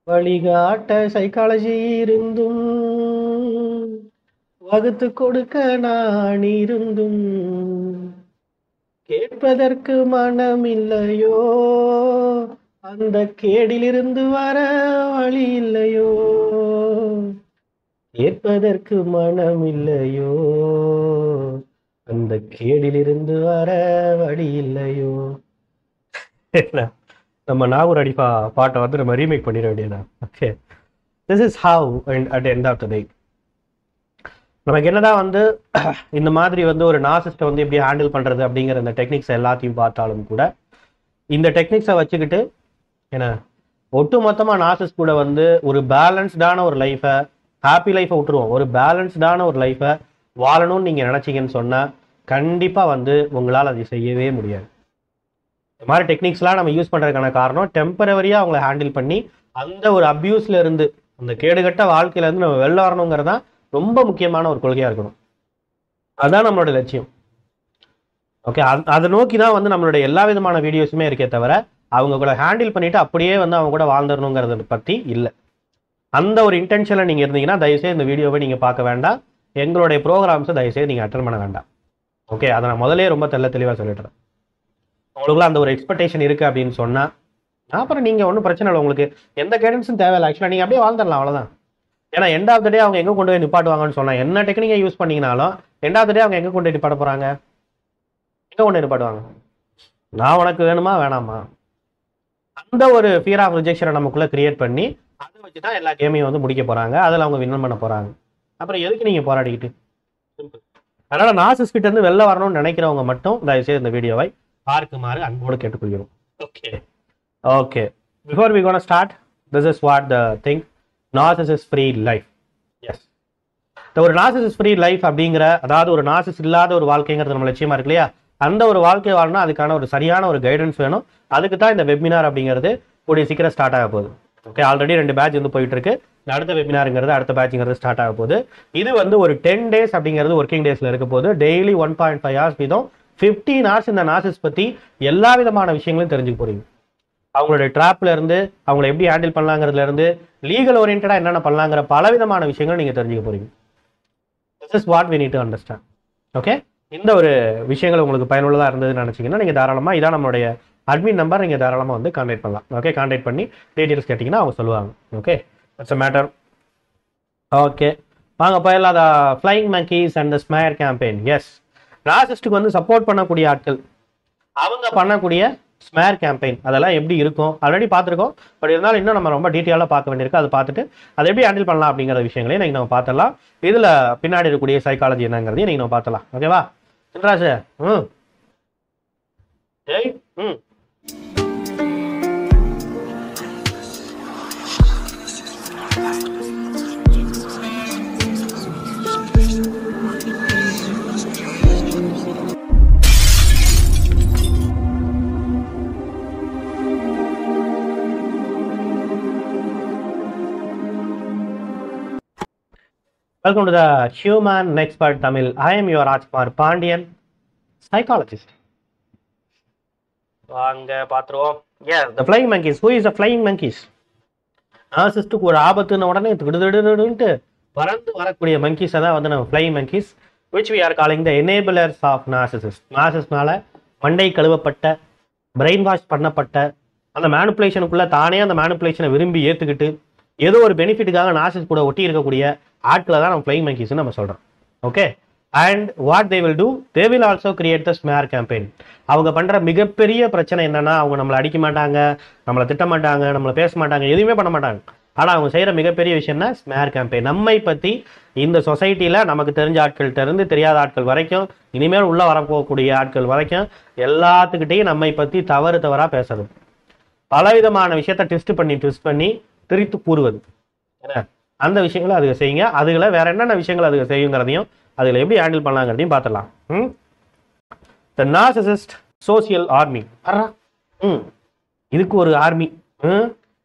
வழிகாட்ட சைக்காலஜி இருந்தும் வகுத்து கொடுக்க நான் இருந்தும் கேட்பதற்கு மனம் இல்லையோ, அந்த கேடிலிருந்து வர வழி இல்லையோ, கேட்பதற்கு மனம் இல்லையோ, அந்த கேடிலிருந்து வர வழி இல்லையோ. என்ன, நம்ம நாகூர் அடிப்பா பாட்டை வந்து நம்ம ரீமேக் பண்ணிட வேண்டியதான். Okay, this is how at end of the day நமக்கு என்னதான் வந்து இந்த மாதிரி வந்து ஒரு நார்சிஸ்ட்டை வந்து எப்படி ஹேண்டில் பண்றது அப்படிங்கிற இந்த டெக்னிக்ஸ் எல்லாத்தையும் பார்த்தாலும் கூட இந்த டெக்னிக்ஸை வச்சுக்கிட்டு என்ன ஒட்டு மொத்தமாக நார்சிஸ்ட் கூட வந்து ஒரு பேலன்ஸ்டான ஒரு லைஃபை, ஹாப்பி லைஃபை விட்டுருவோம், ஒரு பேலன்ஸ்டான ஒரு லைஃபை வாழணும்னு நீங்கள் நினச்சிங்கன்னு சொன்னால் கண்டிப்பாக வந்து உங்களால் அதை செய்யவே முடியாது. இந்த மாதிரி டெக்னிக்ஸ்லாம் நம்ம யூஸ் பண்ணுறதுக்கான காரணம் டெம்பரவரியாக அவங்கள ஹேண்டில் பண்ணி அந்த ஒரு அப்யூஸ்ல இருந்து, அந்த கேடுகட்ட வாழ்க்கையிலேருந்து நம்ம வெளில வரணுங்கிறதான் ரொம்ப முக்கியமான ஒரு கொள்கையாக இருக்கணும். அதுதான் நம்மளோட லட்சியம். ஓகே, அதை நோக்கி தான் வந்து நம்மளுடைய எல்லா விதமான வீடியோஸுமே இருக்கே தவிர அவங்க கூட ஹேண்டில் பண்ணிட்டு அப்படியே வந்து அவங்க கூட வாழ்ந்துடணுங்கிறத பற்றி இல்லை. அந்த ஒரு இன்டென்ஷனில் நீங்கள் இருந்தீங்கன்னா தயவுசெய்து இந்த வீடியோவை நீங்கள் பார்க்க வேண்டாம், எங்களுடைய ப்ரோக்ராம்ஸை தயவுசெய்து நீங்கள் அட்டன் பண்ண வேண்டாம். ஓகே, அதை நான் முதலே ரொம்ப தெளிவாக சொல்லிடுறேன். உங்களுக்குலாம் அந்த ஒரு எக்ஸ்பெக்டேஷன் இருக்குது அப்படின்னு சொன்னால் அப்புறம் நீங்கள் ஒன்றும் பிரச்சனை இல்லை, உங்களுக்கு எந்த கைடன்ஸும் தேவையில்லை. ஆக்சுவலாக நீங்கள் அப்படியே வாழ்ந்துடலாம், அவ்வளோதான். ஏன்னா எண்ட் ஆஃப் த டே அவங்க எங்கே கொண்டு போய் நிப்பாட்டுவாங்கன்னு சொன்னால் என்ன டெக்னிக்கை யூஸ் பண்ணிங்கனாலும் எண்ட் ஆஃப் த டே அவங்க எங்கே கொண்டு போய் நிப்பாட்ட போகிறாங்க, எங்கே கொண்டு நிப்பாட்டுவாங்க? நான் உனக்கு வேணுமா வேணாமா, அந்த ஒரு ஃபியர் ஆஃப் ரிஜெக்ஷனை நமக்குள்ளே கிரியேட் பண்ணி அதை வச்சு தான் எல்லா கேமையும் வந்து முடிக்க போகிறாங்க, அதில் அவங்க வின் பண்ண போகிறாங்க. அப்புறம் எதுக்கு நீங்கள் போராடிக்கிட்டு? அதனால் நார்சிஸ்ட் கிட்ட இருந்து வெளில வரணும்னு நினைக்கிறவங்க மட்டும் தயவுசெய்து இந்த வீடியோவை பார்க்குமாறு அன்போடு கேட்டுக்கொள்கிறோம். Okay okay, before we gonna start, this is what the thing, narcissist free life. Yes, ஒரு நார்சிசிஸ்ட் ஃப்ரீ லைஃப் அப்படிங்கிற, அதாவது ஒரு நார்சிஸ் இல்லாத ஒரு வாழ்க்கைங்கிறது நம்ம லட்சியமா இருக்கு இல்லையா, அந்த ஒரு வாழ்க்கை வாழணும், அதுக்கான ஒரு சரியான ஒரு கைடன்ஸ் வேணும். அதுக்கு தான் இந்த வெபினார் அப்படிங்கிறது கூடிய சீக்கிரம் ஸ்டார்ட் ஆக போகுது. ஓகே, ஆல்ரெடி 2 பேட்ச் வந்து போயிட்டு இருக்கு. அடுத்த வெபினாருங்கிறது, அடுத்த பேட்சுங்கிறது ஸ்டார்ட் ஆக போகுது. இது வந்து ஒரு 10 days அப்படிங்கிறது ஒர்க்கிங் டேஸ்ல இருக்க போது. டெய்லி 1.5 hours வீதம் 15 hours இந்த நார்சிஸ் பத்தி எல்லா விதமான விஷயங்களும் தெரிஞ்சுக்க போறீங்க. அவங்களுடைய ட்ராப்ல இருந்து அவங்களை எப்படி ஹேண்டில் பண்ணலாங்கிறதுல இருந்து லீகல் ஓரியன்டா என்னென்ன பண்ணலாங்கிற பல விதமான விஷயங்கள் நீங்க தெரிஞ்சுக்க போறீங்க. This is what we need to understand. Okay, இந்த ஒரு விஷயங்கள் உங்களுக்கு பயனுள்ளதாக இருந்ததுன்னு நினச்சிங்கன்னா நீங்கள் தாராளமாக, இதான் நம்மளுடைய அட்மின் நம்பர், நீங்கள் தாராளமாக வந்து கான்டாக்ட் பண்ணலாம். ஓகே, கான்டாக்ட் பண்ணி டீட்டெயில்ஸ் கேட்டிங்கன்னா அவங்க சொல்லுவாங்க. Okay, it's a matter. Okay, வாங்க போயிடலாம். The flying monkeys and the smear campaign. Yes, நார்சிஸ்டுக்கு வந்து சப்போர்ட் பண்ணக்கூடிய ஆட்கள் அவங்க பண்ணக்கூடிய ஸ்மேர் கேம்பெயின் அதெல்லாம் எப்படி இருக்கும் ஆல்ரெடி பார்த்துருக்கோம். பட் இருந்தாலும் இன்னும் நம்ம ரொம்ப டீட்டெயிலாக பார்க்க வேண்டியிருக்கு. அதை பார்த்துட்டு அதை எப்படி ஹேண்டில் பண்ணலாம் அப்படிங்கிற விஷயங்களையும் நீங்கள் நம்ம பார்த்துடலாம். இதில் பின்னாடி இருக்கக்கூடிய சைக்காலஜி என்னங்கிறதையும் நீங்கள் நம்ம பார்த்துலாம். ஓகேவா சின்ராஜ்? ஏய் Welcome to the Human Expert Tamil. I am your Rajkumar Pandian, psychologist. வாங்க பார்த்துருவோம். Yes, the flying monkeys. Who is the flying monkeys? நார்சிஸ்டுக்கு ஒரு ஆபத்துன்னு உடனே திடுதிடுன்ட்டு பறந்து வரக்கூடிய மங்கீஸை தான் வந்து நம்ம flying monkeys, which we are calling the enablers of narcissist. நார்சிஸ்ட்னால மண்டை கழுவப்பட்ட, பிரெயின் வாஷ் பண்ணப்பட்ட, அந்த மேனிப்புலேஷனுக்குள்ள தானே அந்த மேனிப்புலேஷனை விரும்பி ஏற்றுக்கிட்டு ஏதோ ஒரு பெனிஃபிட்டுக்காக நார்சிஸ்ட் கூட ஒட்டி இருக்கக்கூடிய ஆட்களை தான் நம்ம ஃப்ளைங் மங்கீஸ் நம்ம சொல்கிறோம். Okay, and what they will do, they will also create the smear campaign. அவங்க பண்ணுற மிகப்பெரிய பிரச்சனை என்னன்னா, அவங்க நம்மளை அடிக்க மாட்டாங்க, நம்மளை திட்ட மாட்டாங்க, நம்மளை பேச மாட்டாங்க, எதுவுமே பண்ண மாட்டாங்க. ஆனால் அவங்க செய்கிற மிகப்பெரிய விஷயம்னா ஸ்மேர் கேம்பெயின். நம்மை பற்றி இந்த சொசைட்டியில் நமக்கு தெரிஞ்ச ஆட்கள்கிட்ட இருந்து தெரியாத ஆட்கள் வரைக்கும், இனிமேல் உள்ளே வரப்போகக்கூடிய ஆட்கள் வரைக்கும் எல்லாத்துக்கிட்டையும் நம்மை பற்றி தவறாக பேசுறது, பலவிதமான விஷயத்த ட்விஸ்ட் பண்ணி திரித்து கூறுவது, ஏன்னா அந்த விஷயங்களை அதுக்கு செய்யுங்க. அதுல வேற என்னென்ன விஷயங்கள் அதுக்கு செய்யுங்கிறதையும் அதுல எப்படி ஹேண்டில் பண்ணலாங்கிறதையும் பார்த்துடலாம். த நார்சிசிஸ்ட் சோசியல் ஆர்மி. இதுக்கு ஒரு ஆர்மி.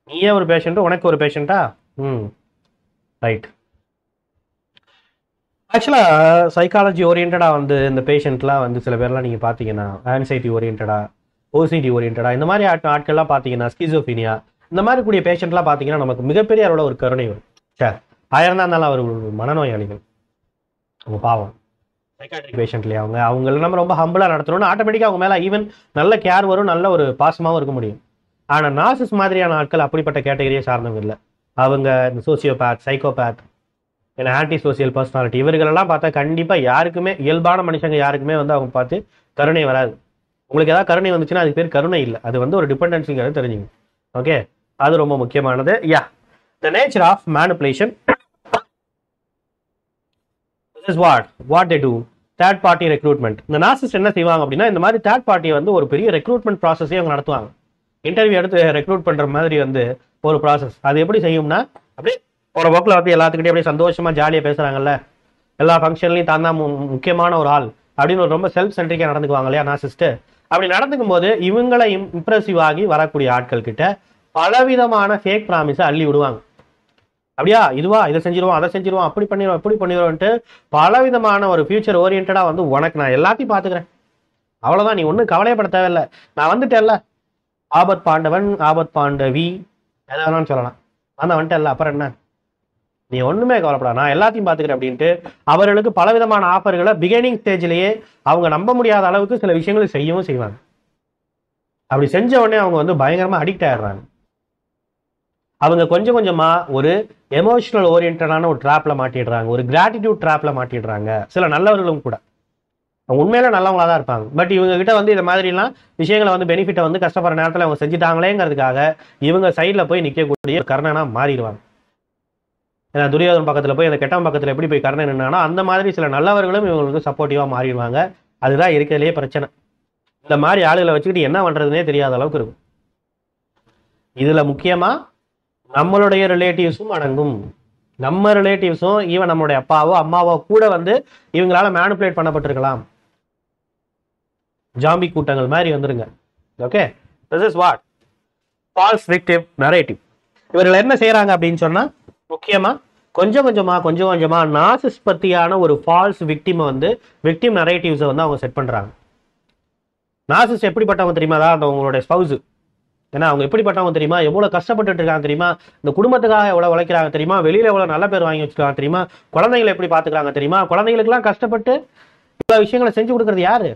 நீயே ஒரு பேஷண்ட், உனக்கு ஒரு பேஷண்டா? ரைட். ஆக்சுவலாக சைக்காலஜி ஓரியன்டா வந்து இந்த பேஷண்ட்லாம் வந்து சில பேர்லாம் நீங்கள் பார்த்தீங்கன்னா ஆன்சைட்டி ஓரியன்டா, ஓசிடி ஓரியன்டா, இந்த மாதிரி ஆட்கள்லாம் பார்த்தீங்கன்னா ஸ்கிசோஃபீனியா, இந்த மாதிரி கூடிய பேஷண்ட்லாம் பார்த்தீங்கன்னா நமக்கு மிகப்பெரிய அளவில் ஒரு கருணை வரும். சார் 1000 தான் இருந்தாலும் அவர் ஒரு மனநோயாளிகள், அவங்க பாவம் சைக்காட்ரிக் பேஷண்ட் இல்லையா, அவங்கள நம்ம ரொம்ப ஹம்பிளாக நடத்தணும்னு ஆட்டோமேட்டிக்காக அவங்க மேலே ஈவன் நல்ல கேர் வரும், நல்ல ஒரு பாசமாகவும் இருக்க முடியும். ஆனால் நார்சிஸ் மாதிரியான ஆட்கள் அப்படிப்பட்ட கேட்டகரியை சார்ந்தவங்க இல்லை. அவங்க இந்த சோசியோபேத், சைக்கோபேத், ஏன்னா ஆன்டி சோசியல் பர்சனாலிட்டி, இவர்களெல்லாம் பார்த்தா கண்டிப்பாக யாருக்குமே, இயல்பான மனுஷங்க யாருக்குமே வந்து அவங்க பார்த்து கருணை வராது. உங்களுக்கு ஏதாவது கருணை வந்துச்சுன்னா அதுக்கு பேர் கருணை இல்லை, அது வந்து ஒரு டிபெண்டன்சிங்கிறது தெரிஞ்சுங்க. ஓகே, அது ரொம்ப முக்கியமானது. Yeah, the nature of manipulation is what they do. Third party recruitment. இந்த நார்சிஸ்ட் என்ன செய்வாங்க அப்படின்னா, இந்த மாதிரி தேர்ட் பார்ட்டியை வந்து ஒரு பெரிய ரெக்ரூட்மெண்ட் ப்ராசஸே அவங்க நடத்துவாங்க. இன்டர்வியூ எடுத்து ரெக்ரூட் பண்ற மாதிரி வந்து ஒரு ப்ராசஸ். அது எப்படி செய்யும்னா, அப்படியே ஒரு போக்கில் வந்து எல்லாத்துக்கிட்டே அப்படியே சந்தோஷமா ஜாலியாக பேசுறாங்கல்ல, எல்லா ஃபங்க்ஷன்லையும் தான் தான் முக்கியமான ஒரு ஆள் அப்படின்னு ஒரு ரொம்ப செல்ஃப் சென்ட்ரிக்காக நடந்துக்குவாங்க இல்லையா நார்சிஸ்ட். அப்படி நடந்துக்கும் போது இவங்களை இம்ப்ரெசிவ் ஆகி வரக்கூடிய ஆட்கள் கிட்ட பலவிதமான ஃபேக் ப்ராமிஸை அள்ளி விடுவாங்க. அப்படியா, இதுவா, இதை செஞ்சிருவோம், அதை செஞ்சிருவோம், அப்படி பண்ணிடுவோம், இப்படி பண்ணிடுவோன்ட்டு பலவிதமான ஒரு ஃபியூச்சர் ஓரியன்டா வந்து உனக்கு நான் எல்லாத்தையும் பார்த்துக்கிறேன், அவ்வளோதான், நீ ஒன்றும் கவலையப்பட தேவையில்லை, நான் வந்துட்டேன்ல, ஆபத் பாண்டவன், ஆபத் பாண்டவி, எதை வேணாலும் சொல்லலாம், அந்த வந்துட்டேன்ல, அப்புறம் என்ன, நீ ஒன்றுமே கவலைப்படாத, நான் எல்லாத்தையும் பார்த்துக்கிறேன் அப்படின்ட்டு அவர்களுக்கு பலவிதமான ஆஃபர்களை பிகினிங் ஸ்டேஜ்லேயே அவங்க நம்ப முடியாத அளவுக்கு சில விஷயங்களை செய்யவும் செய்வாங்க. அப்படி செஞ்ச உடனே அவங்க வந்து பயங்கரமாக அடிக்ட் ஆயிடுறாங்க. அவங்க கொஞ்சம் கொஞ்சமா ஒரு எமோஷனல் ஓரியன்டான ஒரு ட்ராப்ல மாட்டிடுறாங்க, ஒரு கிராட்டிடியூட் ட்ராப்ல மாட்டிடுறாங்க. சில நல்லவர்களும் கூட அவங்க உண்மையில நல்லவங்களா தான் இருப்பாங்க, பட் இவங்க கிட்ட வந்து இந்த மாதிரிலாம் விஷயங்களை வந்து பெனிஃபிட்டை வந்து கஷ்டப்படுற நேரத்தில் அவங்க செஞ்சுட்டாங்களேங்கிறதுக்காக இவங்க சைடில் போய் நிற்கக்கூடிய கர்ணனா மாறிடுவாங்க. ஏன்னா துரியோதன் பக்கத்தில் போய் அந்த கெட்டவன் பக்கத்தில் எப்படி போய் கர்ணன் நின்னானோ அந்த மாதிரி சில நல்லவர்களும் இவங்களுக்கு சப்போர்ட்டிவாக மாறிடுவாங்க. அதுதான் இருக்கிறதுலே பிரச்சனை. இந்த மாதிரி ஆளுகளை வச்சுக்கிட்டு என்ன பண்றதுன்னே தெரியாத அளவுக்கு இருக்கும். இதுல முக்கியமா நம்மளுடைய ரிலேட்டிவ்ஸும் அடங்கும். நம்ம ரிலேட்டிவ்ஸும் ஈவன் நம்மளுடைய அப்பாவோ அம்மாவோ கூட வந்து இவங்களால மேனிபுலேட் பண்ணப்பட்டிருக்கலாம். ஜாம்பி கூட்டங்கள் மாதிரி வந்துருங்க. Okay, this is what false victim narrative. இவர்கள் என்ன செய்யறாங்க அப்படின்னு சொன்னா, முக்கியமா கொஞ்சம் கொஞ்சமா நார்சிஸ்ட் பத்தியான ஒரு ஃபால்ஸ் விக்டிமை வந்து விக்டிம் நரேட்டிவ்ஸை வந்து அவங்க செட் பண்றாங்க. நார்சிஸ்ட் எப்படிப்பட்டவங்க தெரியுமா, அதான் அவங்களுடைய ஸ்பவுஸ், ஏன்னா அவங்க எப்படிப்பட்டவங்க தெரியுமா, எவ்வளவு கஷ்டப்பட்டு இருக்காங்க தெரியுமா, இந்த குடும்பத்துக்காக எவ்வளவு உழைக்கிறாங்க தெரியுமா, வெளியில எவ்வளவு நல்ல பேர் வாங்கி வச்சிருக்காங்க தெரியுமா, குழந்தைகளை எப்படி பாத்துக்கிறாங்க தெரியுமா, குழந்தைகளுக்கு எல்லாம் கஷ்டப்பட்டு இவ்வளவு விஷயங்களை செஞ்சு கொடுக்கறது யாரு.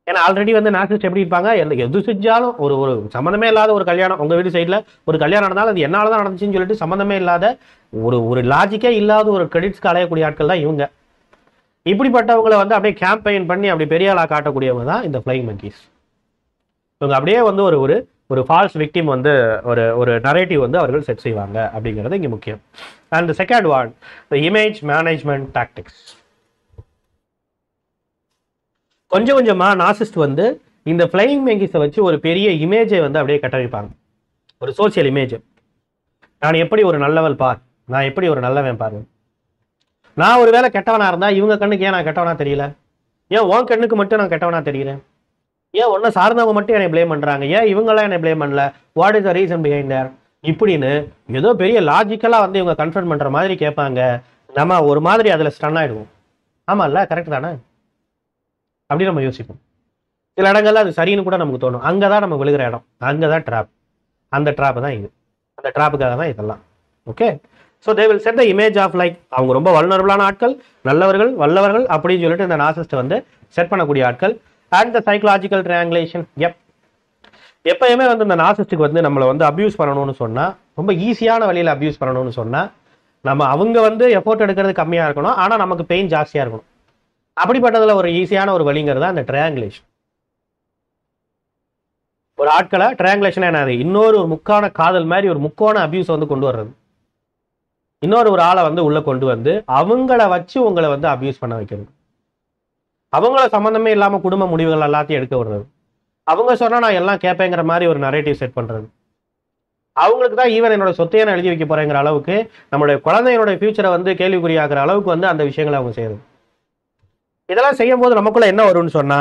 ஏன்னா ஆல்ரெடி வந்து நார்சிஸ்ட் எப்படி இருப்பாங்க, எது செஞ்சாலும் ஒரு ஒரு சம்மந்தமே இல்லாத ஒரு கல்யாணம், உங்க வீடு சைட்ல ஒரு கல்யாணம் நடந்தாலும் அது என்னாலதான் நடந்துச்சுன்னு சொல்லிட்டு சம்மந்தமே இல்லாத ஒரு லாஜிக்கே இல்லாத ஒரு கிரெடிட்ஸ்க்கு அலையக்கூடிய ஆட்கள் தான் இவங்க. இப்படிப்பட்டவங்களை வந்து அப்படியே கேம்பெயின் பண்ணி அப்படி பெரிய ஆளா காட்டக்கூடியவங்க தான் இந்த ஃப்ளைங் மங்கீஸ். இவங்க அப்படியே வந்து ஒரு ஒரு ஃபால்ஸ் விக்டிம் வந்து ஒரு நரேட்டிவ் வந்து அவர்கள் செட் செய்வாங்க அப்படிங்கிறது இங்கே முக்கியம். And second one, the image management tactics. கொஞ்சம் கொஞ்சமா நார்சிஸ்ட் வந்து இந்த ஃப்ளைங் மங்கீஸை வச்சு ஒரு பெரிய இமேஜை வந்து அப்படியே கட்டமைப்பாங்க, ஒரு சோசியல் இமேஜ். நான் எப்படி ஒரு நல்லவள் பார், நான் எப்படி ஒரு நல்லவன் பாரு, நான் ஒரு வேளை கெட்டவனா இருந்தா இவங்க கண்ணுக்கு ஏன் நான் கெட்டவனா தெரியல, ஏன் உன் கண்ணுக்கு மட்டும் நான் கெட்டவனா தெரிகிறேன், ஏன் ஒன்ன சார்ந்தவங்க மட்டும் என்னை பிளேம் பண்றாங்க, ஏன் இவங்கெல்லாம் என்னை பிளேம் பண்ணல, what is the reason behind there, இப்படின்னு ஏதோ பெரிய லாஜிக்கலா வந்து இவங்க கன்ஃபர்ம் பண்ற மாதிரி கேட்பாங்க. நம்ம ஒரு மாதிரி அதுல ஸ்டன் ஆயிடுவோம். ஆமா இல்ல, கரெக்ட் தானே அப்படி நம்ம யோசிப்போம். சில இடங்கள்ல அது சரின்னு கூட நமக்கு தோணும். அங்கதான் நம்ம விழுகிற இடம், அங்கதான் ட்ராப். அந்த ட்ராப் தான் இது, அந்த ட்ராப்புக்காக தான் இதெல்லாம். Okay, so they will set the image of like அவங்க ரொம்ப வல்னரபிளான ஆட்கள், நல்லவர்கள், வல்லவர்கள் அப்படின்னு சொல்லிட்டு இந்த நார்சிஸ்ட் வந்து செட் பண்ணக்கூடிய ஆட்கள். And the psychological triangulation. எப்பயுமே வந்து இந்த நார்சிஸ்டுக்கு வந்து நம்மளை வந்து அபியூஸ் பண்ணணும்னு சொன்னா, ரொம்ப ஈஸியான வழியில் அபியூஸ் பண்ணணும்னு சொன்னா, நம்ம அவங்க வந்து எஃபோர்ட் எடுக்கிறது கம்மியா இருக்கணும், ஆனா நமக்கு பெயின் ஜாஸ்தியா இருக்கணும். அப்படிப்பட்டதுல ஒரு ஈஸியான ஒரு வழிங்கிறது அந்த ட்ரையாங்குலேஷன். ஒரு ஆட்களை ட்ரையாங்குலேஷன் என்னது, இன்னொரு ஒரு முக்கான காதல் மாதிரி ஒரு முக்கோண அபியூஸ் வந்து கொண்டு வர்றது. இன்னொரு ஒரு ஆளை வந்து உள்ள கொண்டு வந்து அவங்கள வச்சு உங்களை வந்து அபியூஸ் பண்ண வைக்கிறது, அவங்கள சம்பந்தமே இல்லாம குடும்ப முடிவுகள் எல்லாத்தையும் எடுக்க விடுறது, அவங்க சொன்னா நான் எல்லாம் கேட்பேங்கிற மாதிரி ஒரு நரேட்டிவ் செட் பண்றது, அவங்களுக்கு தான் ஈவன் என்னோட சொத்தையை நான் எழுதி வைக்க போறேங்கிற அளவுக்கு, நம்மளுடைய குழந்தையோட ஃபியூச்சரை வந்து கேள்விக்குறியாக்குற அளவுக்கு வந்து அந்த விஷயங்களை அவங்க செய்யறது. இதெல்லாம் செய்யும் போது நமக்குள்ள என்ன வரும்னு சொன்னா,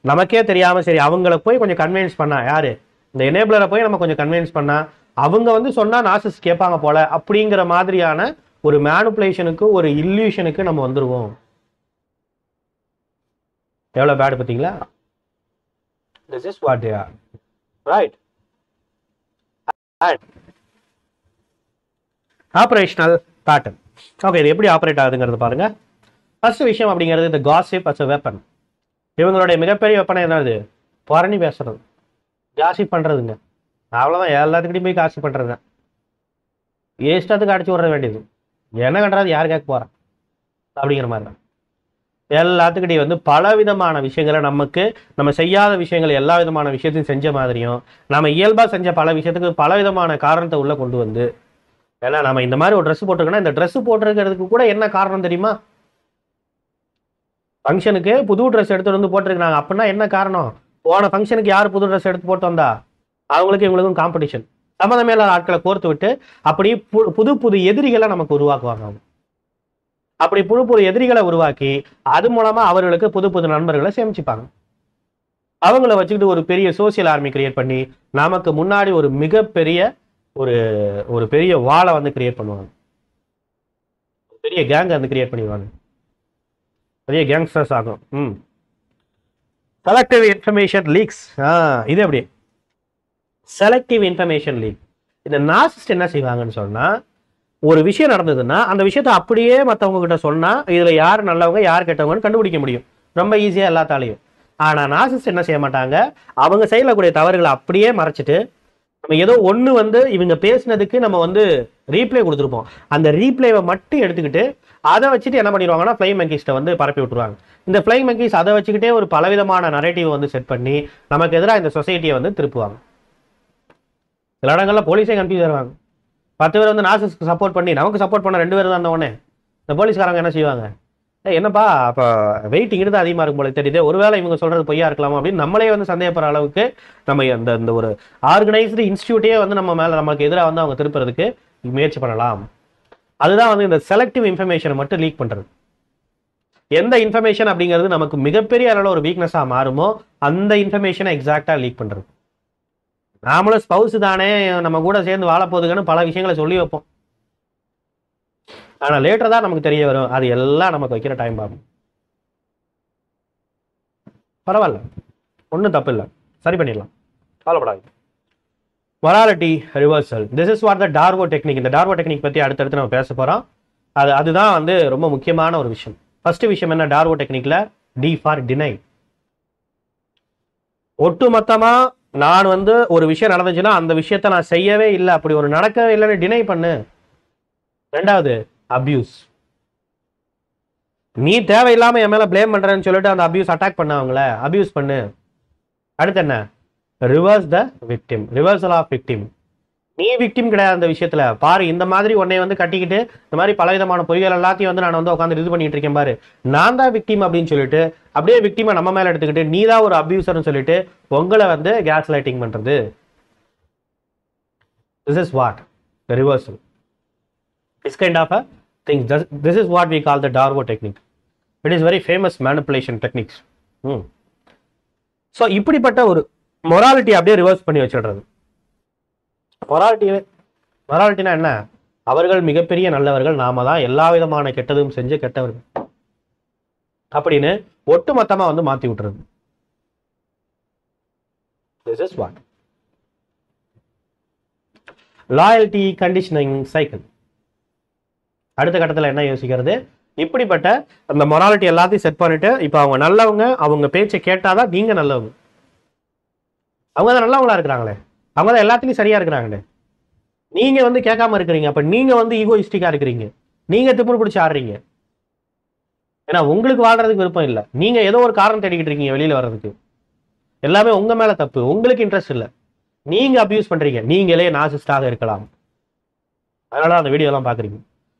நமக்கே தெரியாம சரி அவங்கள போய் கொஞ்சம் கன்வின்ஸ் பண்ணா, யாரு இந்த எனேபிளரை போய் நம்ம கொஞ்சம் கன்வின்ஸ் பண்ணா அவங்க வந்து சொன்னா நார்சிஸ்ட் கேட்பாங்க போல அப்படிங்கிற மாதிரியான ஒரு மேனிபுலேஷனுக்கு, ஒரு இல்லூஷனுக்கு நம்ம வந்துருவோம். எவ்வளவு பேட் பாத்தீங்களா? This is what they are, right? And operational pattern. Okay, இது எப்படி ஆப்ரேட் ஆகுதுங்கிறது பாருங்க. ஃபர்ஸ்ட் விஷயம் அப்படிங்கிறது இந்த காசிப் அஸ் அ வெப்பன். இவங்களுடைய மிகப்பெரிய வெப்பனை என்னது? புரணி பேசுறது, காசிப் பண்றதுங்க. அவ்வளோதான், எல்லாத்துக்கிட்டையும் போய் காசிப் பண்றது தான். இஷ்டத்துக்கு அடிச்சு விட வேண்டியது, என்ன கண்டுறது யார் கேட்க போறான் அப்படிங்கிற மாதிரி தான். எல்லாத்துக்கிட்டையும் வந்து பல விதமான விஷயங்களை, நமக்கு நம்ம செய்யாத விஷயங்கள் எல்லா விதமான விஷயத்தையும் செஞ்ச மாதிரியும், நம்ம இயல்பா செஞ்ச பல விஷயத்துக்கு பல விதமான காரணத்தை உள்ள கொண்டு வந்து, ஏன்னா நம்ம இந்த மாதிரி ஒரு ட்ரெஸ் போட்டிருக்கோன்னா இந்த ட்ரெஸ் போட்டிருக்கிறதுக்கு கூட என்ன காரணம் தெரியுமா? ஃபங்க்ஷனுக்கு புது ட்ரெஸ் எடுத்துட்டு வந்து போட்டிருக்காங்க அப்படின்னா என்ன காரணம்? போன ஃபங்க்ஷனுக்கு யார் புது ட்ரெஸ் எடுத்து போட்டு வந்தா? அவங்களுக்கு இவங்களுக்கும் காம்படிஷன். சம்மந்தமே இல்லாத ஆட்களை கோர்த்து விட்டு அப்படி புது புது எதிரிகளை நமக்கு உருவாக்குவாங்க. அப்படி புது புது எதிரிகளை உருவாக்கி அது மூலமா அவர்களுக்கு புது புது நண்பர்களை சேமிச்சுப்பாங்க. அவங்கள வச்சுக்கிட்டு ஒரு பெரிய சோசியல் ஆர்மி கிரியேட் பண்ணி நமக்கு முன்னாடி ஒரு மிகப்பெரிய ஒரு ஒரு பெரிய வாளை வந்து கிரியேட் பண்ணுவாங்க. பெரிய கேங் வந்து கிரியேட் பண்ணிடுவாங்க. பெரிய கேங்ஸ்டர்ஸ் ஆகும். Selective information leaks. இது எப்படி செலக்டிவ் இன்ஃபர்மேஷன் லீக். இந்த நார்சிஸ்ட் என்ன செய்வாங்கன்னு சொன்னா, ஒரு விஷயம் நடந்ததுன்னா அந்த விஷயத்தை அப்படியே மற்றவங்க கிட்ட சொன்னா இதுல யார் நல்லவங்க யார் கெட்டவங்கன்னு கண்டுபிடிக்க முடியும் ரொம்ப ஈஸியா எல்லாத்தாலையும். ஆனா நார்சிஸ்ட் என்ன செய்ய மாட்டாங்க, அவங்க செய்யக்கூடிய தவறுகளை அப்படியே மறைச்சிட்டு, நம்ம ஏதோ ஒண்ணு வந்து இவங்க பேசினதுக்கு நம்ம வந்து ரீப்ளே கொடுத்துருப்போம், அந்த ரீப்ளேவை மட்டும் எடுத்துக்கிட்டு அதை வச்சுட்டு என்ன பண்ணிடுவாங்கன்னா ஃப்ளைங் மங்கீஸ்ட்டை வந்து பரப்பி விட்டுருவாங்க. இந்த ஃப்ளைங் மங்கீஸ் அதை வச்சுக்கிட்டே ஒரு பலவிதமான நரேட்டிவ் வந்து செட் பண்ணி நமக்கு எதிராக இந்த சொசைட்டியை வந்து திருப்புவாங்க. சில இடங்கள்ல போலீஸே கன்ஃபியூஸ் ஆவாங்க. 10 பேர் வந்து நார்சிஸ்க்கு சப்போர்ட் பண்ணி நமக்கு சப்போர்ட் பண்ண 2 பேர் தான் உடனே இந்த போலீஸ்காரங்க என்ன செய்வாங்க, என்னப்பா அப்போ வெயிட்டிங் தான் அதிகமாக இருக்கும் போல தெரியுது, ஒருவேளை இவங்க சொல்றது பொய்யா இருக்கலாம் அப்படின்னு நம்மளே வந்து சந்தேகப்படுற அளவுக்கு நம்ம இந்த ஒரு ஆர்கனைஸ்டு இன்ஸ்டியூட்டே வந்து நம்ம மேல நமக்கு எதிராக வந்து அவங்க திருப்புறதுக்கு முயற்சி பண்ணலாம். அதுதான் வந்து இந்த செலக்டிவ் இன்ஃபர்மேஷனை மட்டும் லீக் பண்றது. எந்த இன்ஃபர்மேஷன் அப்படிங்கிறது நமக்கு மிகப்பெரிய அளவில் ஒரு வீக்னஸா மாறுமோ அந்த இன்ஃபர்மேஷனை எக்ஸாக்டா லீக் பண்றது. நாமளும் ஸ்பவுஸ் தானே நம்ம கூட சேர்ந்து வாழ போகுதுன்னு பல விஷயங்களை சொல்லி வைப்போம். ஆனா லேட்டர் தான் நமக்கு தெரிய வரும் அது எல்லாம் நமக்கு வைக்கிற டைம் ஆகும். பரவாயில்ல, ஒன்றும் தப்பு இல்லை, சரி பண்ணிடலாம், கவலைப்படாது. Morality reversal, this is what the DARVO technique. இந்த டார்வோ டெக்னிக் பற்றி அடுத்தடுத்து நம்ம பேச போகிறோம். அதுதான் வந்து ரொம்ப முக்கியமான ஒரு விஷயம். ஃபர்ஸ்ட் விஷயம் என்ன டார்வோ டெக்னிக்ல? D for deny. ஒட்டுமொத்தமா நான் வந்து ஒரு விஷயம் நடந்துச்சுன்னா அந்த விஷயத்த நான் செய்யவே இல்லை, அப்படி ஒரு நடக்கவே இல்லைன்னு டினை பண்ணு. ரெண்டாவது அபியூஸ். நீ தேவையில்லாம என் மேல பிளேம் பண்றேன்னு சொல்லிட்டு அந்த அபியூஸ் அட்டாக் பண்ண அவங்கள அபியூஸ் பண்ணு. அடுத்து என்ன? Reverse the victim, reversal of victim. நீ விக்டிம் கிடையாது அந்த விஷயத்துல. பாரு, இந்த மாதிரி உன்னை வந்து கட்டிக்கிட்டு இந்த மாதிரி பலவிதமான பொய்கள் எல்லாத்தையும் வந்து நான் வந்து உட்காந்து இது பண்ணிட்டு இருக்கேன் பாரு, நான் தான் விக்டிம் அப்படின்னு சொல்லிட்டு அப்படியே விக்டிமை நம்ம மேல எடுத்துக்கிட்டு நீ தான் ஒரு அபியூசர்னு சொல்லிட்டு உங்களை வந்து கேஸ் லைட்டிங் பண்றது. This is what the reversal. This kind of things. This is what we call the Darvo technique. It is very famous manipulation techniques. So இப்படிப்பட்ட ஒரு மொராலிட்டி அப்படியே ரிவர்ஸ் பண்ணி வச்சிடுறது. மொராலிட்டினா என்ன? அவர்கள் மிகப்பெரிய நல்லவர்கள், நாம தான் எல்லா விதமான கெட்டதும் செஞ்சு கெட்டவர்கள் அப்படின்னு ஒட்டுமொத்தமா வந்து மாத்தி விட்டுறது. This is what loyalty conditioning cycle. அடுத்த கட்டத்தில் என்ன யோசிக்கிறது? இப்படிப்பட்ட அந்த மொராலிட்டி எல்லாத்தையும் செட் பண்ணிட்டு இப்போ அவங்க நல்லவங்க, அவங்க பேச்சை கேட்டாதான் நீங்க நல்லவங்க. அவங்க தான் நல்லவங்களா இருக்கிறாங்களே, அவங்க தான் எல்லாத்துலயும் சரியா இருக்கிறாங்களே, நீங்க வந்து கேட்காம இருக்கிறீங்க. அப்ப நீங்க வந்து ஈகோயிஸ்டிக்கா இருக்கிறீங்க, நீங்க திமிரு பிடிச்சி ஆடுறீங்க. ஏன்னா உங்களுக்கு வாழ்றதுக்கு விருப்பம் இல்லை, நீங்க ஏதோ ஒரு காரணம் தேடிக்கிட்டு இருக்கீங்க வெளியில வர்றதுக்கு. எல்லாமே உங்க மேல தப்பு, உங்களுக்கு இன்ட்ரெஸ்ட் இல்லை, நீங்க அபியூஸ் பண்றீங்க. நீங்களே நார்சிஸ்டாக இருக்கலாம், அதனால அந்த வீடியோ எல்லாம் பாக்குறீங்க.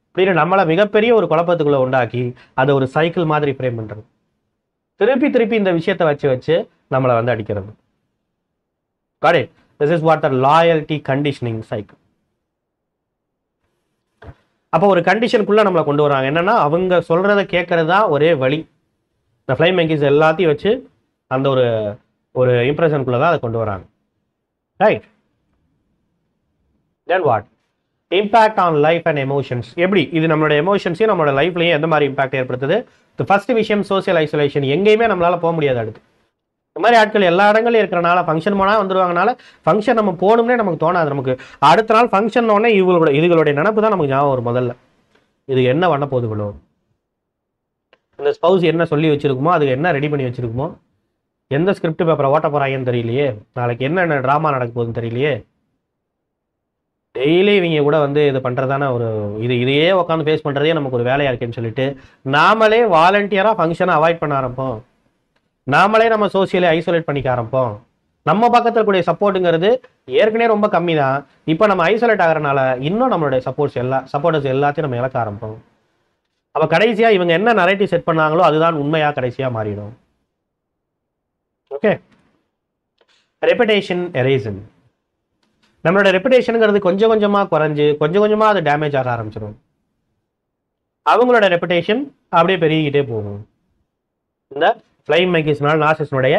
அப்படின்னு நம்மளை மிகப்பெரிய ஒரு குழப்பத்துக்குள்ள உண்டாக்கி அதை ஒரு சைக்கிள் மாதிரி ஃப்ரேம் பண்றது. திருப்பி திருப்பி இந்த விஷயத்தை வச்சு நம்மளை வந்து அடிக்கிறது. Got it? This is what the loyalty conditioning cycle. அப்போ ஒரு கண்டிஷனுக்குள்ள நம்மளை கொண்டு வராங்க. என்னன்னா அவங்க சொல்றதை கேட்கறது தான் ஒரே வழி. இந்த ஃப்ளைங் மங்கீஸ் எல்லாத்தையும் வச்சு அந்த ஒரு இம்ப்ரெஷனுக்குள்ள தான் அதை கொண்டு வராங்க. Right? Then what? Impact on life and emotions. எப்படி இது நம்மளோட எமோஷன்ஸையும் நம்மளோட லைஃப்லையும் எந்த மாதிரி இம்பாக்ட் ஏற்படுத்துது? ஃபர்ஸ்ட் விஷயம் சோசியல் ஐசோலேஷன். எங்கேயுமே நம்மளால போக முடியாது. அடுத்து இந்த மாதிரி ஆட்கள் எல்லா இடங்களையும் இருக்கிறனால ஃபங்க்ஷன் போனால் வந்துடுவாங்கனால ஃபங்க்ஷன் நம்ம போகணும்னே நமக்கு தோணாது. நமக்கு அடுத்த நாள் ஃபங்க்ஷன் உடனே இதுகளுடைய நினப்பு தான் நமக்கு ஞாபகம் வரும். முதல்ல இது என்ன பண்ண போகுதுகளோ, இந்த ஸ்பௌஸ் என்ன சொல்லி வச்சிருக்குமோ, அதுக்கு என்ன ரெடி பண்ணி வச்சிருக்குமோ, எந்த ஸ்கிரிப்ட் பேப்பரை ஓட்ட போறாங்கன்னு தெரியலையே, நாளைக்கு என்னென்ன ட்ராமா நடக்க போகுதுன்னு தெரியலையே. டெய்லி இவங்க கூட வந்து இது பண்ணுறதான ஒரு இதையே உட்காந்து ஃபேஸ் பண்ணுறதே நமக்கு ஒரு வேலையாக இருக்குன்னு சொல்லிட்டு நாமளே வாலண்டியராக ஃபங்க்ஷனை அவாய்ட் பண்ண ஆரம்பிப்போம். நாமளே நம்ம சோசியலை ஐசோலேட் பண்ணிக்க ஆரம்பிப்போம். நம்ம பக்கத்தில் கூடிய சப்போர்ட்டுங்கிறது ஏற்கனவே ரொம்ப கம்மி தான். இப்போ நம்ம ஐசோலேட் ஆகிறனால இன்னும் நம்மளுடைய சப்போர்ட்டர்ஸ் எல்லாத்தையும் நம்ம இழக்க ஆரம்பிப்போம். அப்போ கடைசியாக இவங்க என்ன நரேட்டிவ் செட் பண்ணாங்களோ அதுதான் உண்மையாக கடைசியாக மாறிடும். Okay, reputation erasion. நம்மளோட ரெப்புடேஷனுங்கிறது கொஞ்சம் கொஞ்சமாக குறைஞ்சு கொஞ்சம் கொஞ்சமாக அது டேமேஜ் ஆக ஆரம்பிச்சிடும். அவங்களோட ரெப்புடேஷன் அப்படியே பெருகிக்கிட்டே போகும். இந்த ஃப்ளைங் மங்கீஸ்னால நார்சிஸ்டனுடைய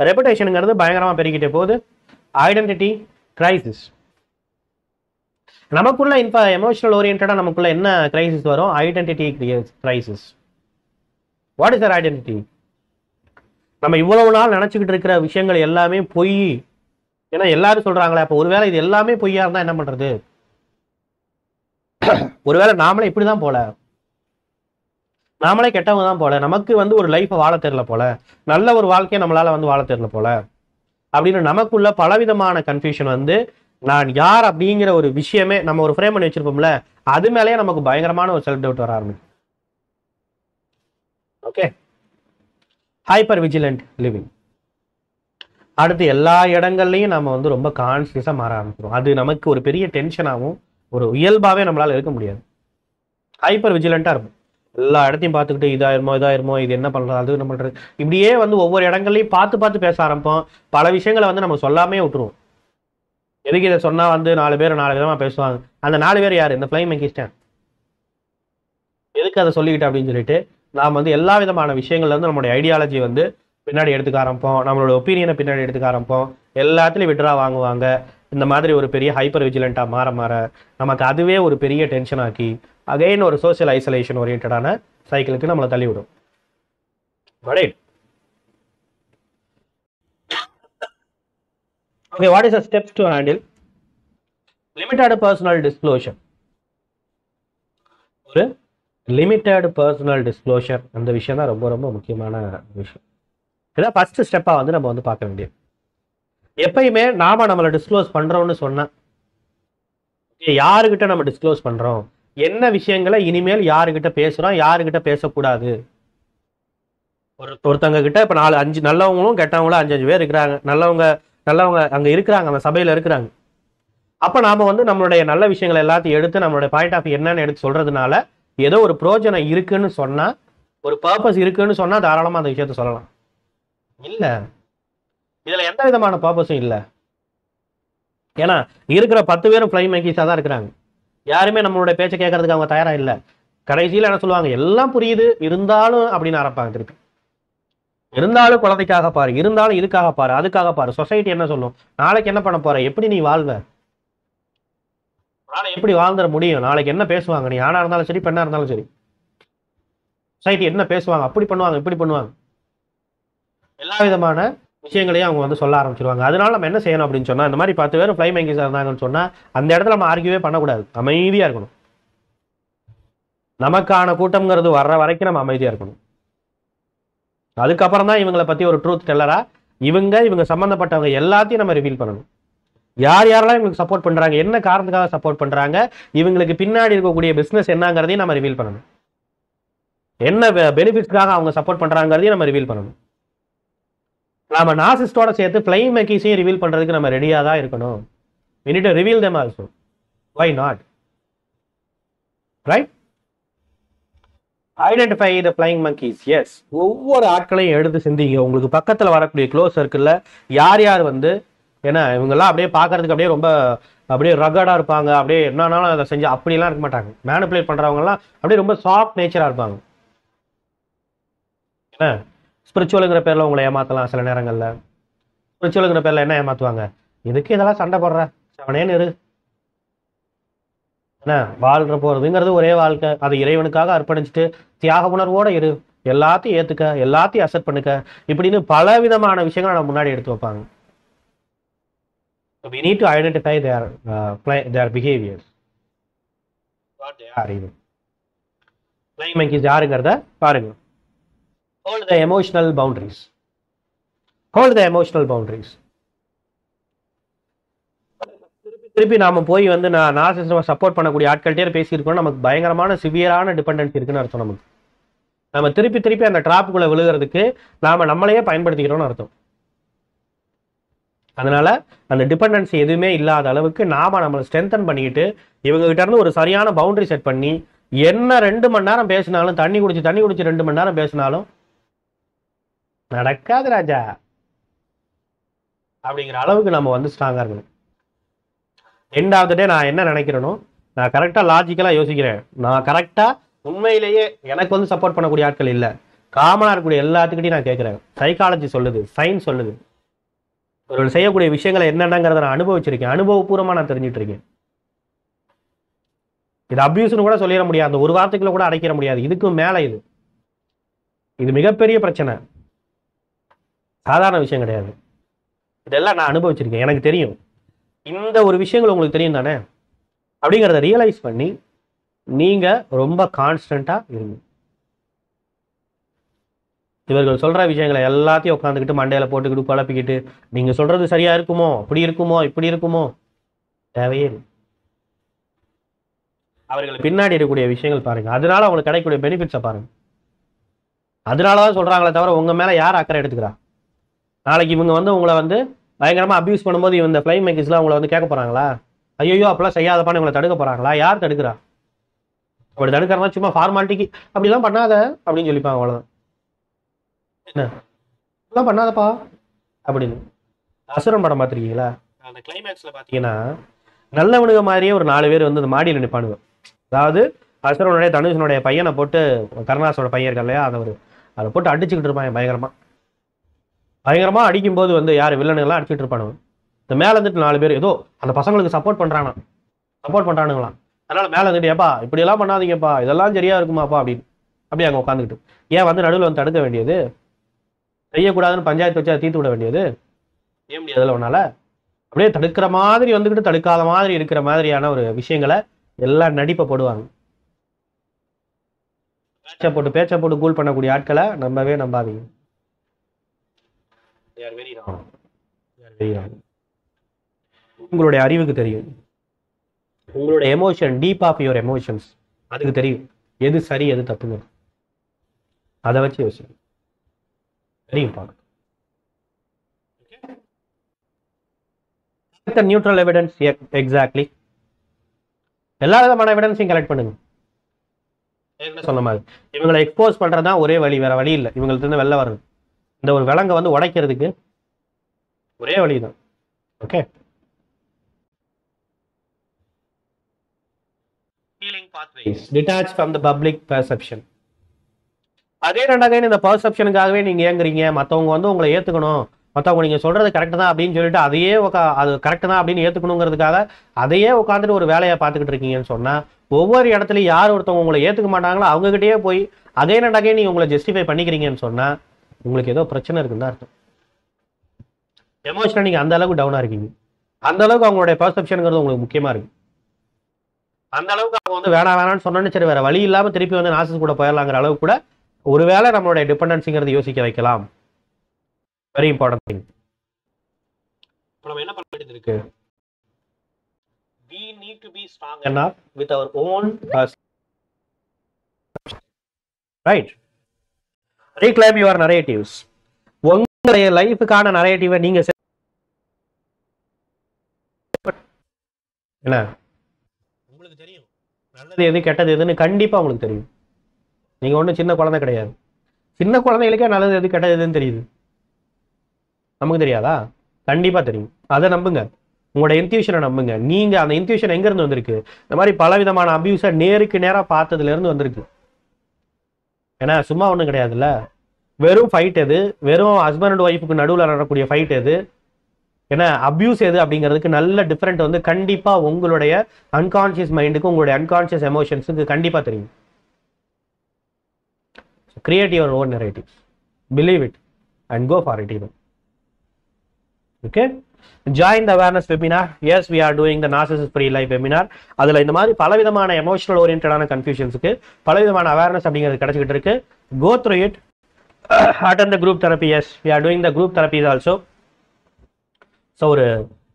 ரெப்புடேஷனுங்கிறது பயங்கரமாக பெருகிட்டே போகுது. Identity crisis. நமக்குள்ள எமோஷனல் ஓரியன்டாக நமக்குள்ள என்ன கிரைசிஸ் வரும்? Identity crisis. What is Dhar identity? நம்ம இவ்வளவு நாள் நினச்சிக்கிட்டு இருக்கிற விஷயங்கள் எல்லாமே பொய். ஏன்னா எல்லாரும் சொல்றாங்களே, அப்போ ஒருவேளை இது எல்லாமே பொய்யா இருந்தா என்ன பண்றது? ஒருவேளை நாமளே இப்படிதான் போல, நாமளே கெட்டவங்க தான் போல, நமக்கு வந்து ஒரு லைஃப்பை வாழ தெரியல போல, நல்ல ஒரு வாழ்க்கையை நம்மளால வந்து வாழ தெரியல போல அப்படின்னு நமக்குள்ள பலவிதமான கன்ஃபியூஷன் வந்து நான் யார் அப்படிங்கிற ஒரு விஷயமே நம்ம ஒரு ஃப்ரேம் பண்ணி வச்சிருப்போம்ல, அது மேலேயே நமக்கு பயங்கரமான ஒரு செல்ஃப் டவுட் வர ஆரம்பிக்கும். Okay, hyper vigilant living. அடுத்து எல்லா இடங்கள்லையும் நம்ம வந்து ரொம்ப கான்சியஸாக மாற ஆரம்பிக்கிறோம். அது நமக்கு ஒரு பெரிய டென்ஷனாகவும் ஒரு இயல்பாகவே நம்மளால இருக்க முடியாது. ஹைப்பர் விஜிலண்ட்டாக இருக்கும். எல்லா இடத்தையும் பார்த்துக்கிட்டு இதாயிருமோ இது என்ன பண்ணுறது, அது என்ன பண்ணுறது, இப்படியே வந்து ஒவ்வொரு இடங்கள்லையும் பார்த்து பேச ஆரம்பிப்போம். பல விஷயங்களை வந்து நம்ம சொல்லாமே விட்டுருவோம். எதுக்கு இதை சொன்னால் வந்து 4 பேர் 4 விதமாக பேசுவாங்க. அந்த 4 பேர் யார்? இந்த ஃப்ளைங் மங்கீஸ்டன். எதுக்கு அதை சொல்லிக்கிட்டு அப்படின்னு சொல்லிட்டு நாம் வந்து எல்லா விதமான விஷயங்கள்லேருந்து நம்மளுடைய ஐடியாலஜி வந்து பின்னாடி எடுத்துக்க ஆரம்பிப்போம். நம்மளோட ஒப்பீனியனை பின்னாடி எடுத்துக்க ஆரம்பிப்போம். எல்லாத்துலேயும் விட்ரா வாங்குவாங்க. இந்த மாதிரி ஒரு பெரிய ஹைப்பர் விஜிலண்ட்டாக மாற நமக்கு அதுவே ஒரு பெரிய டென்ஷன் ஆக்கி அகைன் ஒரு சோசியல் ஐசோலேஷன் ஓரியன்டான சைக்கிளுக்கு நம்மளை தள்ளிவிடும். Right? Okay, what is the steps to handle limited personal disclosure? ஒரு லிமிட்டட் பர்சனல் டிஸ்க்ளோஷர், அந்த விஷயம் தான் ரொம்ப ரொம்ப முக்கியமான விஷயம். இதான் ஃபர்ஸ்ட் ஸ்டெப்பாக வந்து நம்ம வந்து பார்க்க வேண்டியது. எப்பயுமே நாம நம்மளை டிஸ்க்ளோஸ் பண்றோம்னு சொன்னா, யாருக்கிட்ட நம்ம டிஸ்க்ளோஸ் பண்றோம், என்ன விஷயங்களை இனிமேல் யாருக்கிட்ட பேசுறோம், யாருக்கிட்ட பேசக்கூடாது. ஒருத்தவங்க கிட்ட இப்ப 4-5 நல்லவங்களும் கெட்டவங்களும் 5-5 பேர் இருக்கிறாங்க. நல்லவங்க அங்க இருக்கிறாங்க, அந்த சபையில இருக்கிறாங்க. அப்ப நாம வந்து நம்மளுடைய நல்ல விஷயங்களை எல்லாத்தையும் எடுத்து நம்மளுடைய பாயிண்ட் ஆஃப் என்னன்னு எடுத்து சொல்றதுனால ஏதோ ஒரு பிரோஜனம் இருக்குன்னு சொன்னா, ஒரு பர்பஸ் இருக்குன்னு சொன்னா தாராளமா அந்த விஷயத்த சொல்லலாம். இல்ல, இதுல எந்த விதமான பர்பஸும் இல்லை. ஏன்னா இருக்கிற 10 பேரும் ஃப்ளைங் மங்கீஸா தான் இருக்கிறாங்க. யாருமே நம்மளுடைய பேச்சை கேட்கறதுக்கு அவங்க தயாரா இல்லை. கடைசியில் என்ன சொல்லுவாங்க, எல்லாம் புரியுது இருந்தாலும் அப்படின்னு ஆரம்பிப்பாங்க திருப்பி. இருந்தாலும் குழந்தைக்காக பாரு, இருந்தாலும் இதுக்காக பாரு, அதுக்காக பாரு, சொசைட்டி என்ன சொல்லும், நாளைக்கு என்ன பண்ண போற, எப்படி நீ வாழ்வ, நாளை எப்படி வாழ்ந்துட முடியும், நாளைக்கு என்ன பேசுவாங்க, நீ ஆணா இருந்தாலும் சரி பெண்ணா இருந்தாலும் சரி, சொசைட்டி என்ன பேசுவாங்க, அப்படி பண்ணுவாங்க இப்படி பண்ணுவாங்க, எல்லா விதமான விஷயங்களையும் அவங்க வந்து சொல்ல ஆரம்பிச்சிருவாங்க. அதனால நம்ம என்ன செய்யணும் அப்படின்னு சொன்னா, இந்த மாதிரி 10 பேர் ஃப்ளைங் மங்கீஸா இருந்தாங்கன்னு சொன்னா அந்த இடத்துல நம்ம ஆர்கியூவே பண்ணக்கூடாது, அமைதியா இருக்கணும். நமக்கான கூட்டம்ங்கிறது வர்ற வரைக்கும் நம்ம அமைதியா இருக்கணும். அதுக்கப்புறம் தான் இவங்களை பத்தி ஒரு ட்ரூத் டெல்லரா இவங்க சம்பந்தப்பட்டவங்க எல்லாத்தையும் நம்ம ரிவீல் பண்ணணும். யார் யாரெல்லாம் இவங்களுக்கு சப்போர்ட் பண்றாங்க, என்ன காரணத்துக்காக சப்போர்ட் பண்றாங்க, இவங்களுக்கு பின்னாடி இருக்கக்கூடிய பிசினஸ் என்னங்கிறதையும் நம்ம ரிவீல் பண்ணணும். என்ன பெனிஃபிட்ஸ்க்காக அவங்க சப்போர்ட் பண்றாங்கிறதையும் நம்ம ரிவீல் பண்ணணும். நாம நார்சிஸ்டோட சேர்த்து ஃப்ளைங் மங்கீஸையும் ரிவீல் பண்றதுக்கு நம்ம ரெடியா தான் இருக்கணும். we need to reveal them also. why not? right? Identify the flying monkeys. Yes, ஒவ்வொரு ஆட்களையும் எடுத்து சிந்திங்க. உங்களுக்கு பக்கத்தில் வரக்கூடிய க்ளோஸ் சர்க்கிளில் யார் யார் வந்து, ஏன்னா இவங்கெல்லாம் அப்படியே பார்க்கறதுக்கு அப்படியே ரொம்ப அப்படியே ரகடாக இருப்பாங்க, அப்படியே என்னன்னாலும் அதை செஞ்சு அப்படிலாம் இருக்க மாட்டாங்க. மேனிப்புலேட் பண்ணுறவங்கலாம் அப்படியே ரொம்ப சாஃப்ட் நேச்சராக இருப்பாங்க. ஏன்னா ஸ்பிரிச்சுவலுங்கிற பேரில் உங்களை ஏமாற்றலாம். சில நேரங்களில் ஸ்பிரிச்சுவலுங்கிற பேரில் என்ன ஏமாற்றுவாங்க, எதுக்கு இதெல்லாம் சண்டை போடுற, அவனேன்னு இரு, என்ன வாழ்ற போறதுங்கிறது ஒரே வாழ்க்கை, அதை இறைவனுக்காக அர்ப்பணிச்சுட்டு தியாக உணர்வோட இரு, எல்லாத்தையும் ஏத்துக்க, எல்லாத்தையும் அக்செப்ட் பண்ணுக்க, இப்படின்னு பல விதமான விஷயங்களை நம்ம முன்னாடி எடுத்து வைப்பாங்க. We need to identify their behaviors, what they are even. Flying monkeys யாருங்கிறத பாருங்க. Hold the emotional boundaries. Hold the emotional boundaries. திருப்பி நாம போய் வந்து நான் நார்சிசிசம் சப்போர்ட் பண்ணக்கூடிய ஆட்கள்கிட்டே பேசியிருக்கோம், நமக்கு பயங்கரமான சிவியரான டிபெண்டன்சி இருக்குன்னு அர்த்தம். நமக்கு நம்ம திருப்பி திருப்பி அந்த டிராப்புக்குள்ள விழுகிறதுக்கு நாம நம்மளையே பயன்படுத்திக்கிறோம்னு அர்த்தம். அதனால அந்த டிபெண்டன்சி எதுவுமே இல்லாத அளவுக்கு நாம நம்மளை ஸ்ட்ரென்தன் பண்ணிக்கிட்டு இவங்க கிட்ட இருந்து ஒரு சரியான பவுண்டரி செட் பண்ணி என்ன 2 மணி நேரம் பேசினாலும், தண்ணி குடிச்சு 2 மணி நேரம் பேசினாலும் நடக்காது ராஜா அப்படிங்கிற அளவுக்கு நம்ம வந்து ஸ்ட்ராங்கா இருக்கணும். எண்ட் ஆஃப் த டே நான் என்ன நினைக்கிறேனோ, நான் கரெக்டா லாஜிக்கலா யோசிக்கிறேன், நான் கரெக்டா உண்மையிலேயே எனக்கு வந்து சப்போர்ட் பண்ணக்கூடிய ஆட்கள் இல்லை, காமனா இருக்கக்கூடிய எல்லாத்துக்கிட்டையும் நான் கேட்கிறேன். சைக்காலஜி சொல்லுது, சயின்ஸ் சொல்லுது, அவர்கள் செய்யக்கூடிய விஷயங்களை என்னென்னங்கிறத நான் அனுபவிச்சிருக்கேன், அனுபவபூர்வமா நான் தெரிஞ்சுட்டு இருக்கேன். இது அபியூஸ்னு கூட சொல்லிட முடியாது, அந்த ஒரு வார்த்தைக்குள்ள கூட அடைக்கிற முடியாது. இதுக்கும் மேல இது மிகப்பெரிய பிரச்சனை, சாதாரண விஷயம் கிடையாது. இதெல்லாம் நான் அனுபவிச்சிருக்கேன், எனக்கு தெரியும். இந்த ஒரு விஷயங்கள் உங்களுக்கு தெரியும் தானே, அப்படிங்கிறத ரியலைஸ் பண்ணி நீங்க ரொம்ப கான்ஸ்டன்டா இருங்க. இவர்கள் சொல்ற விஷயங்களை எல்லாத்தையும் உட்காந்துக்கிட்டு மண்டையில போட்டுக்கிட்டு குழப்பிக்கிட்டு நீங்க சொல்றது சரியா இருக்குமோ, அப்படி இருக்குமோ, இப்படி இருக்குமோ, தேவையே இல்லை. அவர்கள் பின்னாடி இருக்கக்கூடிய விஷயங்கள் பாருங்க, அதனால அவங்களுக்கு கிடைக்கக்கூடிய பெனிஃபிட்ஸை பாருங்க. அதனாலதான் சொல்றாங்களே தவிர உங்க மேல யார் அக்கறை எடுத்துக்கிறா? நாளைக்கு இவங்க வந்து உங்களை வந்து பயங்கரமா அபியூஸ் பண்ணும்போது இந்த ஃப்ளைங் மேக்கர்ஸ்லாம் உங்களை வந்து கேட்க போறாங்களா? ஐயோ அப்பெல்லாம் செய்யாதப்பான்னு உங்களை தடுக்க போறாங்களா? யார் தடுக்கிறா? அப்படி தடுக்கிறதா சும்மா ஃபார்மாலிட்டிக்கு அப்படிலாம் பண்ணாத அப்படின்னு சொல்லிப்பாங்க, அவ்வளவுதான். என்ன எல்லாம் பண்ணாதப்பா அப்படின்னு. அசுரன் படம் பார்த்துருக்கீங்களா? அந்த கிளைமேக்ஸ்ல பாத்தீங்கன்னா நல்லவனுங்க மாதிரியே ஒரு 4 பேர் வந்து அந்த மாடியில் நிற்பானுங்க. அதாவது அசுரனுடைய தனுஷனுடைய பையனை போட்டு, கருணாசோட பையன் இருக்கா இல்லையா, அதை போட்டு அடிச்சுக்கிட்டு இருப்பாங்க பயங்கரமா அடிக்கும் போது வந்து யாரு வில்லனுங்கெல்லாம் அடிச்சுட்டு இருப்பானுங்க. இந்த மேல இருந்துட்டு 4 பேர் ஏதோ அந்த பசங்களுக்கு சப்போர்ட் பண்றானுங்களாம். அதனால மேல இருந்துட்டு ஏப்பா இப்படி எல்லாம் பண்ணாதீங்கப்பா, இதெல்லாம் சரியா இருக்குமாப்பா அப்படின்னு அப்படியே அங்க உட்காந்துக்கிட்டு, ஏன் வந்து நடுவில் வந்து தடுக்க வேண்டியது, செய்யக்கூடாதுன்னு பஞ்சாயத்து வச்சு அதை தீர்த்து விட வேண்டியது ஏன் முடியாதுல உன்னால? அப்படியே தடுக்கிற மாதிரி வந்துக்கிட்டு தடுக்காத மாதிரி இருக்கிற மாதிரியான ஒரு விஷயங்களை எல்லாம் நடிப்பை போடுவாங்க. பேச்சை போட்டு கூல் பண்ணக்கூடிய ஆட்களை நம்பவே நம்பாதீங்க. உங்களுடைய அறிவுக்கு தெரியும், உங்களுடைய emotion, deep of your emotions, அதுக்கு தெரியும் எது சரி எது தப்புங்க. அதை வச்சு யோசிங்க. Very important. Neutral evidence, exactly. எல்லா விதமான எவிடன்ஸையும் கலெக்ட் பண்ணுங்க. சொன்ன மாதிரி இவங்களை எக்ஸ்போஸ் பண்றதுதான் ஒரே வழி, வேற வழி இல்லை. இவங்களுக்கு இருந்து வெளில வரணும், இந்த ஒரு விலங்கை வந்து உடைக்கிறதுக்கு ஒரே வழிதான். Okay, healing pathways detached from the public perception. அதே ரெண்டாவது இந்த பர்செப்ஷனுக்காகவே நீங்க ஏங்குறீங்க, மற்றவங்க வந்து உங்களை ஏத்துக்கணும், மற்றவங்க நீங்க சொல்றது கரெக்ட் தான் அப்படின்னு சொல்லிட்டு அதையே அது கரெக்ட் தான் அப்படின்னு ஏத்துக்கணுங்கிறதுக்காக அதையே உட்காந்துட்டு ஒரு வேலையை பார்த்துக்கிட்டு இருக்கீங்கன்னு சொன்னா, ஒவ்வொரு இடத்துலையும் யார் ஒருத்தவங்க உங்களை ஏத்துக்க மாட்டாங்களோ அவங்ககிட்டயே போய் அதே ரெண்டாக நீங்க உங்களை ஜஸ்டிஃபை பண்ணிக்கிறீங்கன்னு சொன்னா உங்களுக்கு ஏதோ பிரச்சனை இருக்குன்னு தான் அர்த்தம். எமோஷனல் நீங்க அந்த அளவுக்கு டவுனா இருக்கீங்க, அந்த அளவுக்கு அவங்களுடைய பர்செப்ஷனுங்கிறது உங்களுக்கு முக்கியமா இருக்கு. அந்த அளவுக்கு அவங்க வந்து வேணாம்னு சொன்னோன்னு சரி வேற வழி இல்லாம திருப்பி வந்து நாசஸ் கூட போயிடலாங்கிற அளவுக்கு கூட ஒருவேளை நம்மளுடைய டிபெண்டன்சிங்கிறது யோசிக்க வைக்கலாம். Very important thing. நம்ம என்ன பண்ண வேண்டியது இருக்கு? We need to be strong enough with our own right. Reclaim your narratives. உங்களுடைய லைஃபுக்கான நரேட்டிவை நீங்க என்ன உங்களுக்கு தெரியும், நல்லது எது கெட்டது எதுன்னு கண்டிப்பா உங்களுக்கு தெரியும். நீங்க ஒன்றும் சின்ன குழந்தை கிடையாது. சின்ன குழந்தைகளுக்கே நல்லது எது கெட்டது எதுன்னு தெரியுது, நமக்கு தெரியாதா? கண்டிப்பா தெரியும். அதை நம்புங்க, உங்களோட இன்ட்யூஷனை நம்புங்க. நீங்க அந்த இன்ட்யூஷன் எங்க இருந்து வந்திருக்கு? இந்த மாதிரி பல விதமான அபியூஸை நேருக்கு நேரா பார்த்ததுல இருந்து வந்திருக்கு. ஏன்னா சும்மா ஒண்ணும் கிடையாதுல்ல. வெறும் ஃபைட் எது, வெறும் ஹஸ்பண்ட் அண்ட் ஒய்ஃபுக்கு நடுவில் நடக்கக்கூடிய ஃபைட் எது, ஏன்னா அபியூஸ் எது அப்படிங்கிறதுக்கு நல்ல டிஃபரெண்ட் வந்து கண்டிப்பா உங்களுடைய அன்கான்சியஸ் மைண்டுக்கு, உங்களுடைய அன்கான்சியஸ் எமோஷன்ஸுக்கு கண்டிப்பா தெரியும். Create your own narrative. Believe it and go for it even. Okay? Join the awareness webinar. Yes, we are doing the narcissist free life webinar. அதில் இந்த மாதிரி பலவிதமான எமோஷனல் ஓரியன்டான கன்ஃபியூஷன்ஸுக்கு பலவிதமான அவேர்னஸ் அப்படிங்கிறது கிடைச்சிக்கிட்டு இருக்கு. Go through it. Attend the group therapy. Yes, we are doing the group therapies also. So ஒரு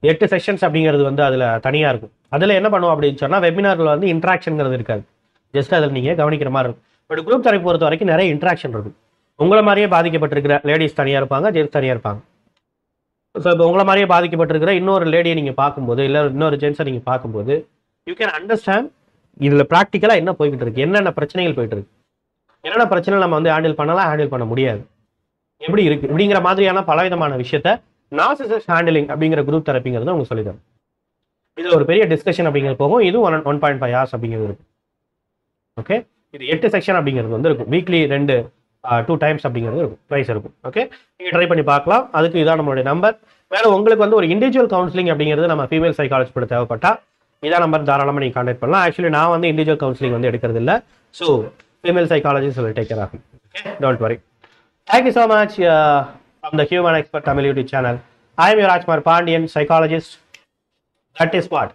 8 sessions அப்படிங்கிறது வந்து அதில் தனியாக இருக்கும். அதில் என்ன பண்ணுவோம் அப்படின்னு சொன்னால் வெபினாரில் வந்து இன்ட்ராக்ஷனுங்கிறது இருக்காது. ஜஸ்ட் அதில் நீங்கள் கவனிக்கிற மாதிரி இருக்கும். பட் குரூப் தெரப்பி பொறுத்த வரைக்கும் நிறைய இன்ட்ராக்ஷன் இருக்கும். உங்களை மாதிரியே பாதிக்கப்பட்டிருக்கிற லேடிஸ் தனியாக இருப்பாங்க, ஜென்ஸ் தனியாக இருப்பாங்க. ஸோ இப்போ உங்களை மாதிரியே பாதிக்கப்பட்டிருக்கிற இன்னொரு லேடியை நீங்கள் பார்க்கும்போது, இல்லை இன்னொரு ஜென்ஸை நீங்கள் பார்க்கும்போது, யூ கேன் அண்டர்ஸ்டாண்ட் இதில் ப்ராக்டிக்கலாக என்ன போய்கிட்டு இருக்கு, என்னென்ன பிரச்சனைகள் போயிட்டு இருக்கு, என்னென்ன பிரச்சனை நம்ம வந்து ஹேண்டில் பண்ணலாம், ஹேண்டில் பண்ண முடியாது, எப்படி இருக்கு அப்படிங்கிற மாதிரியான பலவிதமான விஷயத்த நார்சிசிஸ்ட் ஹேண்டிலிங் அப்படிங்கிற குரூப் தெரப்பிங்கிறது உங்களுக்கு சொல்லித்தரும். இதில் ஒரு பெரிய டிஸ்கஷன் அப்படிங்கிறது போகும். இது 1.5 hours அப்படிங்கிறது இருக்கும். ஓகே, இது 8 செக்ஷன் அப்படிங்கிறது வந்து இருக்கும். வீக்லி 2 டைம்ஸ் அப்படிங்கிறது இருக்கும், ப்ரைஸ் இருக்கும். ஓகே, நீங்கள் ட்ரை பண்ணி பார்க்கலாம். அதுக்கு இதான் நம்மளுடைய நம்பர். மேலும் உங்களுக்கு வந்து ஒரு இண்டிவிஜுவல் கவுன்சிலிங் அப்படிங்கிறது நம்ம ஃபீமேல் சைக்காலஜி கூட தேவைப்பட்டா இதான் நம்பர் தாராளமாக நீங்கள் கான்டாக்ட் பண்ணலாம். ஆக்சுவலி நான் வந்து இண்டிவிஜுவல் கவுன்சிலிங் வந்து எடுக்கிறது இல்லை. So female psychologist will take care of it. Okay, don't worry. Thank you so much from the Human Expert Tamil YouTube channel. I am your Rajkumar Pandian, psychologist. That is what.